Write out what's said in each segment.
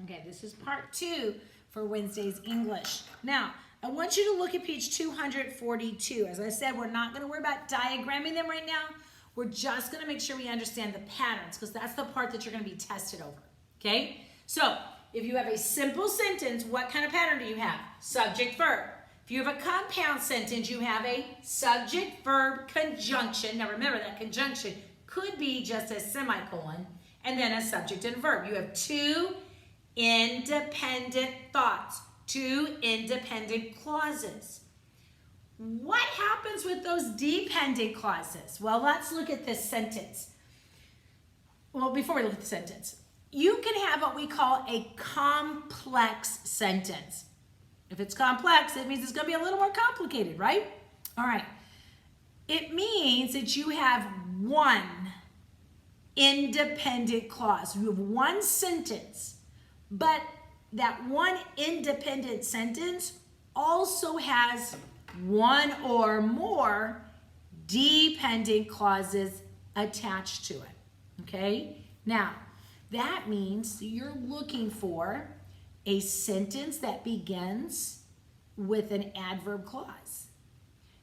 Okay, this is part 2 for Wednesday's English. Now, I want you to look at page 242. As I said, we're not going to worry about diagramming them right now. We're just going to make sure we understand the patterns because that's the part that you're going to be tested over. Okay? So, if you have a simple sentence, what kind of pattern do you have? Subject, verb. If you have a compound sentence, you have a subject, verb, conjunction. Now remember that conjunction could be just a semicolon and then a subject and verb. You have two independent thoughts, two independent clauses. What happens with those dependent clauses? Well, let's look at this sentence. Well, before we look at the sentence, you can have what we call a complex sentence. If it's complex, it means it's going to be a little more complicated, right? All right. It means that you have one independent clause. You have one sentence, but that one independent sentence also has one or more dependent clauses attached to it, okay? Now, that means you're looking for a sentence that begins with an adverb clause.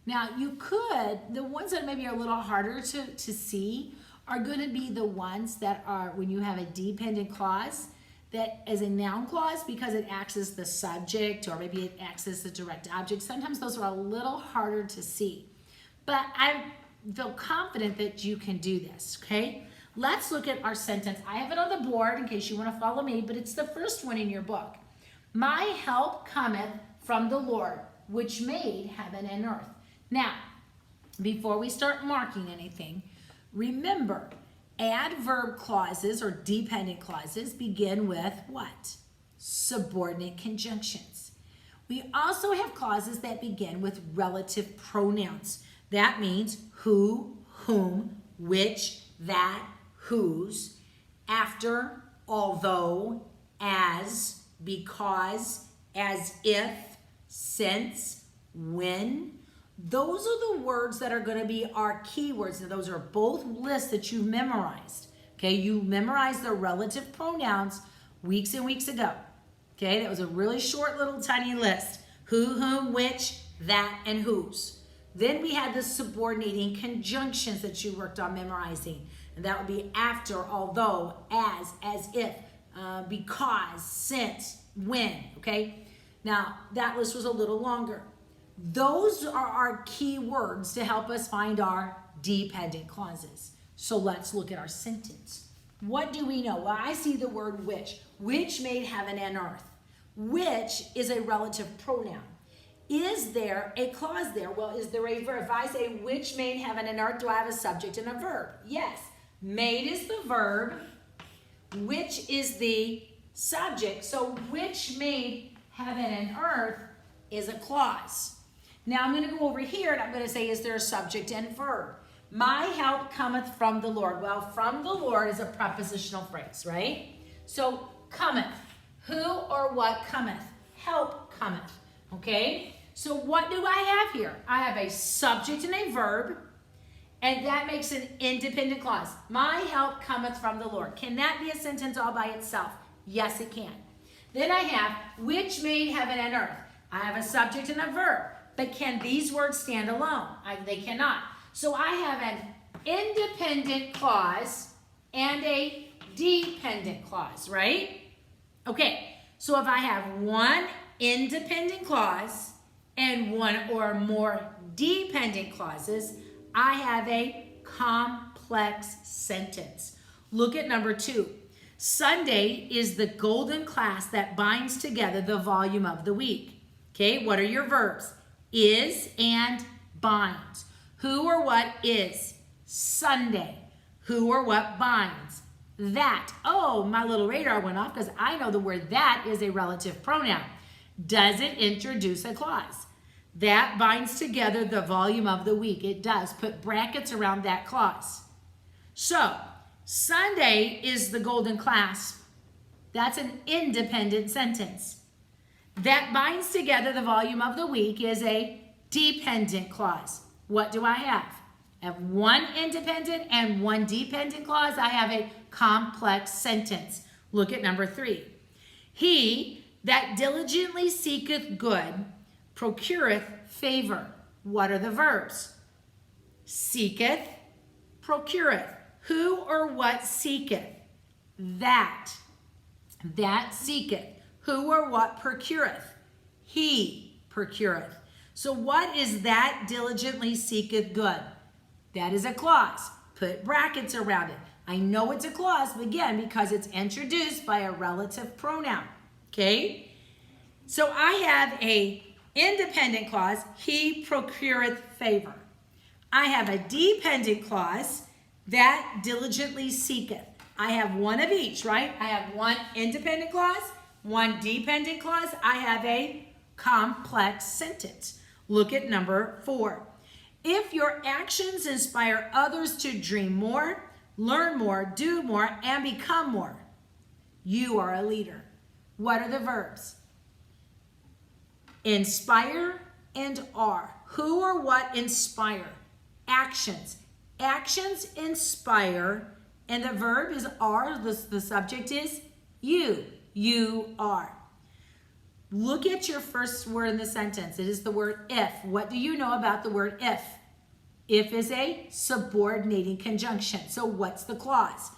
Now, you could, the ones that maybe are a little harder to see are going to be the ones that are when you have a dependent clause that is a noun clause because it acts as the subject or maybe it acts as the direct object. Sometimes those are a little harder to see. But I feel confident that you can do this, okay? Let's look at our sentence. I have it on the board in case you want to follow me, but it's the first one in your book. My help cometh from the Lord, which made heaven and earth. Now, before we start marking anything, remember, adverb clauses or dependent clauses begin with what? Subordinate conjunctions. We also have clauses that begin with relative pronouns. That means who, whom, which, that, whose, after, although, as, because, as if, since, when. Those are the words that are going to be our keywords. And those are both lists that you memorized. Okay, you memorized the relative pronouns weeks and weeks ago. Okay, that was a really short little tiny list. Who, whom, which, that, and whose. Then we had the subordinating conjunctions that you worked on memorizing. And that would be after, although, as if, because, since, when. Okay, now that list was a little longer. Those are our key words to help us find our dependent clauses. So let's look at our sentence. What do we know? Well, I see the word which made heaven and earth. Which is a relative pronoun. Is there a clause there? Well, is there a verb? If I say which made heaven and earth, do I have a subject and a verb? Yes. Made is the verb. Which is the subject. So which made heaven and earth is a clause. Now I'm going to go over here and I'm going to say, is there a subject and verb? My help cometh from the Lord. Well, from the Lord is a prepositional phrase, right? So cometh. Who or what cometh? Help cometh. Okay? So what do I have here? I have a subject and a verb, and that makes an independent clause. My help cometh from the Lord. Can that be a sentence all by itself? Yes, it can. Then I have, which made heaven and earth. I have a subject and a verb. But can these words stand alone? They cannot. So I have an independent clause and a dependent clause, right? Okay, so if I have one independent clause and one or more dependent clauses, I have a complex sentence. Look at number 2. Sunday is the golden clasp that binds together the volume of the week. Okay, what are your verbs? Is and binds. Who or what is? Sunday. Who or what binds? That. Oh, my little radar went off because I know the word that is a relative pronoun. Does it introduce a clause? That binds together the volume of the week. It does. Put brackets around that clause. So, Sunday is the golden clasp. That's an independent sentence. That binds together the volume of the week is a dependent clause. What do I have? I have one independent and one dependent clause. I have a complex sentence. Look at number 3. He that diligently seeketh good procureth favor. What are the verbs? Seeketh, procureth. Who or what seeketh? That. That seeketh. Who or what procureth? He procureth. So what is that diligently seeketh good? That is a clause. Put brackets around it. I know it's a clause, again, because it's introduced by a relative pronoun. Okay? So I have a independent clause, he procureth favor. I have a dependent clause, that diligently seeketh. I have one of each, right? I have one independent clause, one dependent clause. I have a complex sentence. Look at number 4. If your actions inspire others to dream more, learn more, do more, and become more, you are a leader. What are the verbs? Inspire and are. Who or what inspire? Actions. Actions inspire, and the verb is are, the subject is you. You are. Look at your first word in the sentence. It is the word if. What do you know about the word if? If is a subordinating conjunction. So what's the clause?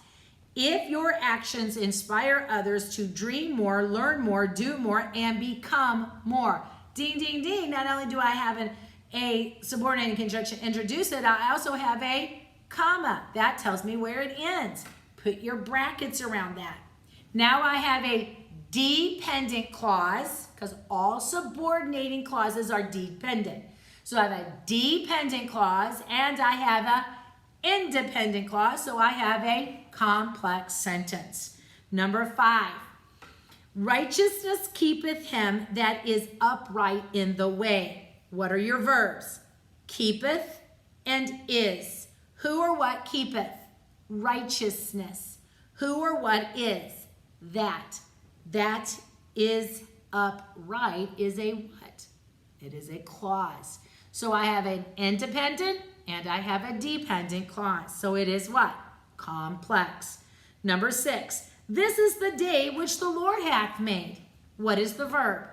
If your actions inspire others to dream more, learn more, do more, and become more. Ding, ding, ding. Not only do I have a subordinating conjunction introduce it, I also have a comma. That tells me where it ends. Put your brackets around that. Now I have a dependent clause, because all subordinating clauses are dependent. So I have a dependent clause and I have an independent clause, so I have a complex sentence. Number 5, righteousness keepeth him that is upright in the way. What are your verbs? Keepeth and is. Who or what keepeth? Righteousness. Who or what is? That. That is upright is a what? It is a clause. So I have an independent and I have a dependent clause. So it is what? Complex. Number 6, this is the day which the Lord hath made. What is the verb?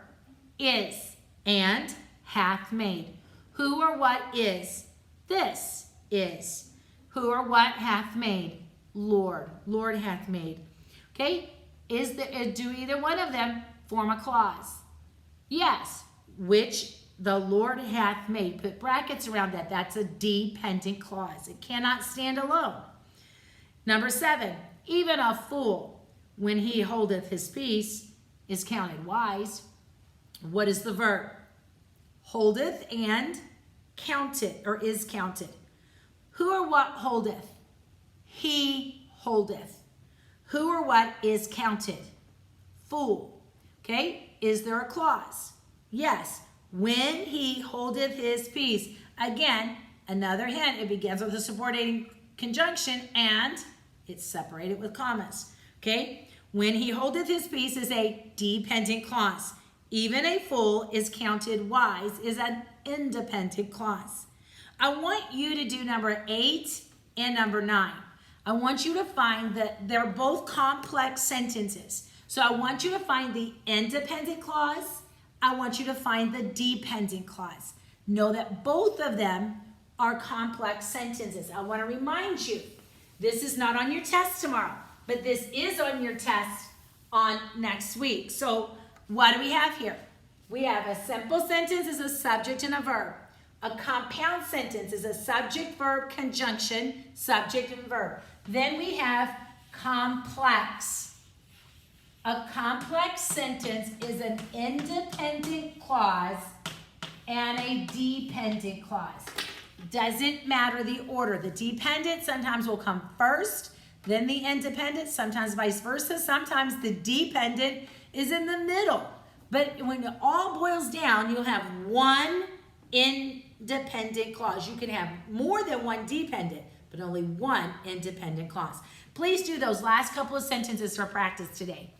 Is and hath made. Who or what is? This is. Who or what hath made? Lord. Lord hath made. Okay? Do either one of them form a clause? Yes. Which the Lord hath made. Put brackets around that. That's a dependent clause. It cannot stand alone. Number 7, even a fool, when he holdeth his peace, is counted wise. What is the verb? Holdeth and counted, or is counted. Who or what holdeth? He holdeth. Who or what is counted? Fool. Okay, is there a clause? Yes. When he holdeth his peace. Again, another hint, it begins with a subordinating conjunction and it's separated with commas. Okay, when he holdeth his peace is a dependent clause. Even a fool is counted wise is an independent clause. I want you to do number 8 and number 9. I want you to find that they're both complex sentences. So I want you to find the independent clause. I want you to find the dependent clause. Know that both of them are complex sentences. I want to remind you, this is not on your test tomorrow, but this is on your test on next week. So what do we have here? We have a simple sentence is a subject and a verb. A compound sentence is a subject-verb conjunction, subject and verb. Then we have complex. A complex sentence is an independent clause and a dependent clause. Doesn't matter the order. The dependent sometimes will come first, then the independent, sometimes vice versa. Sometimes the dependent is in the middle. But when it all boils down, you'll have one independent clause. You can have more than one dependent, but only one independent clause. Please do those last couple of sentences for practice today.